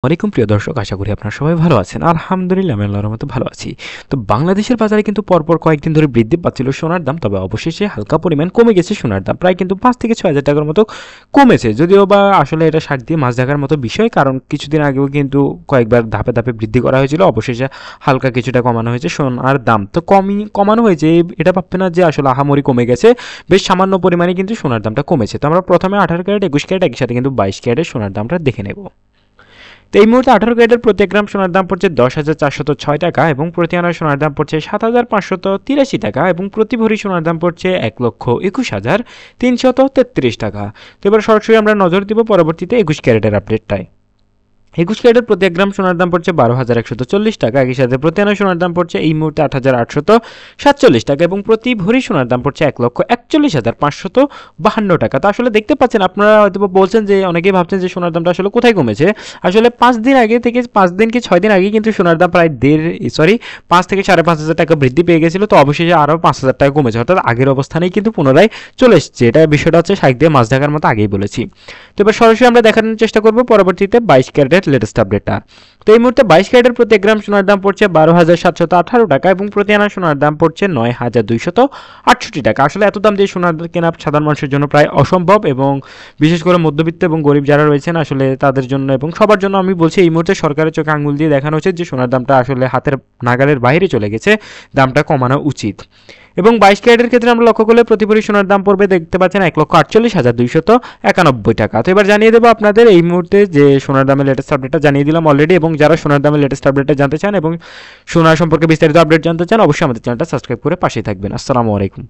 ওয়ালাইকুম প্রিয় দর্শক, আশা করি আপনারা সবাই ভালো আছেন। আলহামদুলিল্লাহ আমি আল্লাহর মতো ভালো আছি। তো বাংলাদেশের বাজারে কিন্তু পরপর কয়েকদিন ধরে বৃদ্ধি পাচ্ছিল সোনার দাম, তবে অবশেষে হালকা পরিমাণ কমে গেছে সোনার দাম, প্রায় কিন্তু 5 থেকে 6 হাজার টাকার মতো কমেছে। যদিও বা আসলে এটা শাক দিয়ে মাছ ঢাকার মতো বিষয়, কারণ কিছুদিন আগেও কিন্তু কয়েকবার ধাপে ধাপে বৃদ্ধি করা হয়েছিল, অবশেষে হালকা কিছুটা কমানো হয়েছে সোনার দাম। তো কমানো হয়েছে, এটা ভাববে না যে আসলে আহামরি কমে গেছে, বেশ সামান্য পরিমাণে কিন্তু সোনার দামটা কমেছে। তো আমরা প্রথমে 18 ক্যারেট, 21 ক্যারেট, একই সাথে কিন্তু 22 ক্যারেটের সোনার দামটা দেখে নেব। তো এই মুহূর্তে 18 ক্যারেটের প্রতি গ্রাম সোনার দাম পড়ছে 10,406 টাকা এবং প্রতি আনা সোনার দাম পড়ছে 7,583 টাকা এবং প্রতি ভরি সোনার দাম পড়ছে 1,21,333 টাকা। তো এবার সরাসরি আমরা নজর দিব পরবর্তীতে 21 ক্যারেটের আপডেটটায়। 21 ক্যারেটের প্রতি 1 গ্রাম সোনার দাম পড়ছে 12,140 টাকা, একই সাথে প্রতি আনা সোনার দাম পড়ছে এই মুহূর্তে 8,847 টাকা এবং প্রতি ভরি সোনার দাম পড়ছে 1,41,552 টাকা। তো আসলে দেখতে পাচ্ছেন, আপনারা হয়তো বলছেন যে অনেকেই ভাবছেন যে সোনার দামটা আসলে কোথায় কমেছে। আসলে 5 দিন আগে থেকে 5 দিন কি 6 দিন আগে কিন্তু সোনার দাম প্রায় 5 থেকে 5,500 টাকা বৃদ্ধি পেয়ে গেছিল। তো অবশেষে আরও 5,000 টাকা কমেছে, অর্থাৎ আগের অবস্থানেই কিন্তু পুনরায় চলে এসেছে। এটা বিষয়টা হচ্ছে শাক দিয়ে মাছ ঢাকার মতো আগেই বলেছি। তো এবার সরাসরি আমরা দেখানোর চেষ্টা করব পরবর্তীতে 22 ক্যারেটের লেটেস্ট আপডেটটা। তো এই মুহূর্তে 22 ক্যারেটের প্রতি 1 গ্রাম সোনার দাম পড়ছে 12,718 টাকা এবং প্রতি আনা সোনার দাম পড়ছে 9,268 টাকা। আসলে এত দাম দিয়ে সোনার কেনা সাধারণ মানুষের জন্য প্রায় অসম্ভব, এবং বিশেষ করে মধ্যবিত্ত এবং গরিব যারা রয়েছেন আসলে তাদের জন্য এবং সবার জন্য আমি বলছি, এই মুহূর্তে সরকারের চোখে আঙুল দিয়ে দেখানো উচিত যে সোনার দামটা আসলে হাতের নাগালের বাইরে চলে গেছে, দামটা কমানো উচিত। এবং 22 ক্যারেটের ক্ষেত্রে আমরা লক্ষ্য করলে প্রতি ভরি সোনার দাম পড়বে, দেখতে পাচ্ছেন 1,48,291 টাকা। তো এবার জানিয়ে দেবো আপনাদের এই মুহূর্তে যে সোনার দামের লেটেস্ট আপডেটটা জানিয়ে দিলাম অলরেডি, এবং যারা সোনার দামের লেটেস্ট আপডেটটা জানতে চান এবং সোনার সম্পর্কে বিস্তারিত আপডেট জানতে চান, অবশ্যই আমাদের চ্যানেলটা সাবস্ক্রাইব করে পাশেই থাকবেন। আসসালামু আলাইকুম।